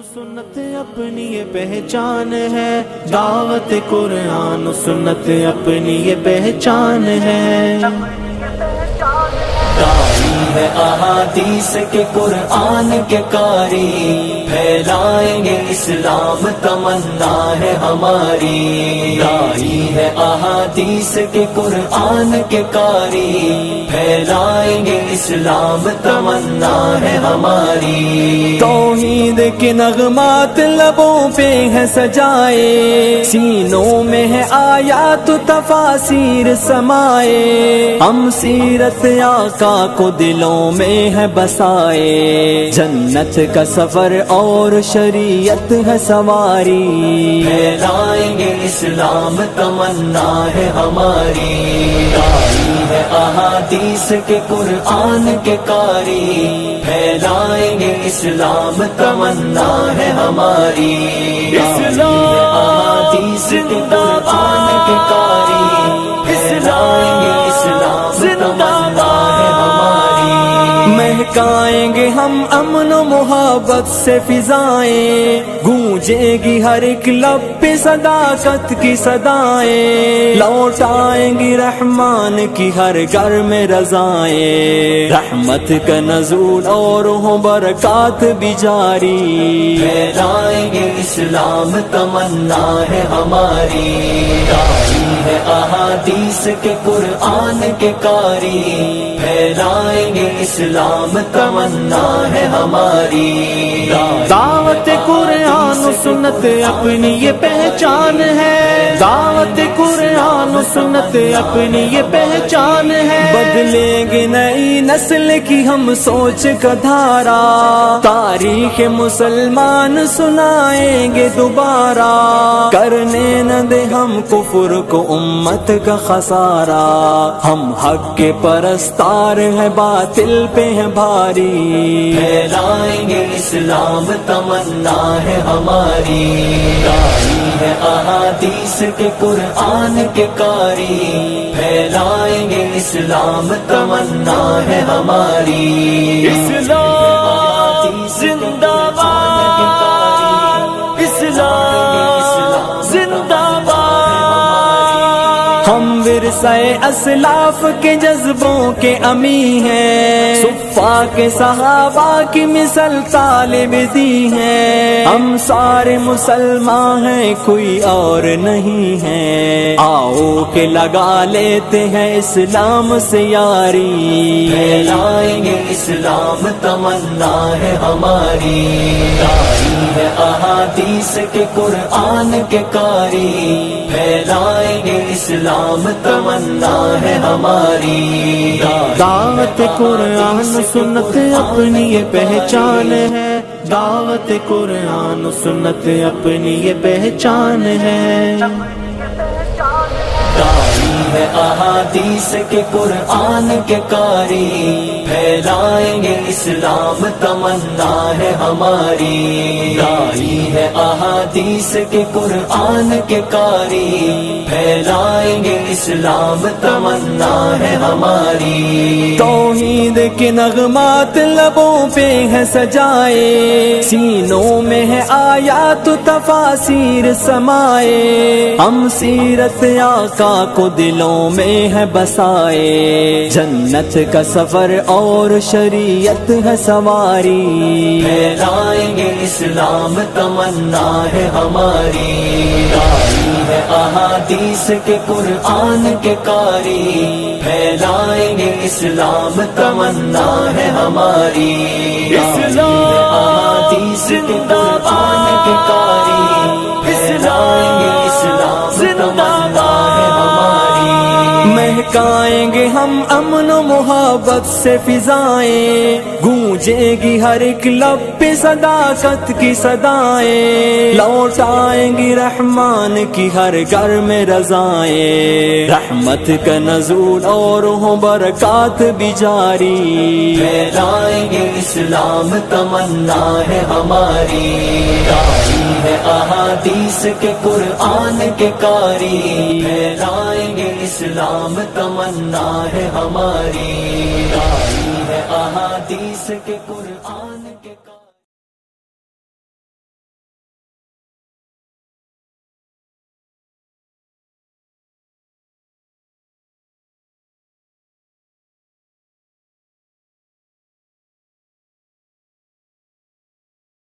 سنت اپنی یہ پہچان ہے، دعوت قرآن و سنت اپنی یہ پہچان ہے۔ داعی ہے احادیث کے قرآن کے قاری، پھیلائیں گے اسلام تمنا ہے ہماری۔ داعی ہے احادیث کے قرآن کے قاری، پھیلائیں گے اسلام تمنا ہے ہماری۔ توحید کے نغمات لبوں پہ ہے سجائے، سینوں میں ہے آیات و تفاسیر سمائے، ہم سیرت آقا کو دلوں میں ہے بسائے، جنت کا سفر اور شریعت ہے سواری، پھیلائیں گے اسلام تمنا ہے ہماری۔ داعی ہے احادیث کے قرآن کے قاری، پھیلائیں گے اسلام تمنا ہے ہماری۔ اسلام احادیث کے قرآن کے قاری، پھیلائیں گے اسلام تمنا ہے ہماری۔ مہکائیں گے ہم امن و محبت سے فضائیں، گونجے گی ہر ایک لب پہ صداقت کی صدائیں، لوٹائیں گی رحمان کی ہر گھر میں رضائیں، رحمت کا نزول اور ہوں برکات بھی جاری، پھیلائیں گے اسلام تمنا ہے ہماری۔ داعی ہے احادیث کے قرآن کے قاری، پھیلائیں گے اسلام تمنا ہے ہماری۔ دعوت قرآن و سنت اپنی یہ پہچان ہے، دعوت قرآن و سنت اپنی یہ پہچان ہے۔ بدلیں گے نئی نسل کی ہم سوچ کا دھارا، تاریخ مسلمان سنائیں گے دوبارہ، کرنے نہ دے ہم کفر کو امت کا خسارہ، ہم حق کے پرستار ہیں باطل پہ ہیں بھاری، پھیلائیں گے اسلام تمنا ہے ہماری۔ داعی ہے احادیث کے قرآن کے قاری، پھیلائیں گے اسلام تمنا ہے ہماری۔ اسلام زندہ باد، اسلام زندہ باد، ہم ورثہ اسلاف کے جذبوں کے امی ہیں، صفا کے صحابہ کی مثل طالب دی ہیں، ہم سارے مسلمان ہیں کوئی اور نہیں ہے، آؤ کہ لگا لیتے ہیں اسلام سے یاری، پھیلائیں گے اسلام تمنا ہے ہماری۔ داعی ہے احادیث کے قرآن کے قاری، پھیلائیں گے اسلام تمنا ہے ہماری۔ دعوت قرآن سنت اپنی یہ پہچان ہے، دعوت قرآن سنت اپنی یہ پہچان ہے۔ داعی ہے احادیث کے قرآن کے قاری، پھیلائیں گے اسلام تمنا ہے ہماری۔ داعی ہے احادیث کے قرآن کے قاری، پھیلائیں گے اسلام تمنا ہے ہماری۔ توحید کے نغمات لبوں پہ ہے سجائے، سینوں میں ہے آیات و تفاسیر سمائے، ہم سیرت آقا کو دلوں میں ہے بسائے، جنت کا سفر اور شریعت ہے سواری، پھیلائیں گے اسلام تمنا ہے ہماری۔ داعی ہے احادیث کے قرآن کے قاری، پھیلائیں گے اسلام تمنا ہے ہماری۔ اسلام احادیث کے قرآن کے قاری، پھیلائیں گے اسلام تمنا ہے ہماری۔ مہکائیں گے ہم امن و محبت سے فضائیں، گونجے گی ہر ایک لب پہ صداقت کی صدائیں، لوٹائیں گی رحمان کی ہر گھر میں رضائیں، رحمت کا نزول اور ہوں برکات بھی جاری، پھیلائیں گے اسلام تمنا ہے ہماری۔ داعی ہے احادیث کے قرآن کے قاری، پھیلائیں گے اسلام تمنا ہے ہماری۔ داعی ہے احادیث کے قرآن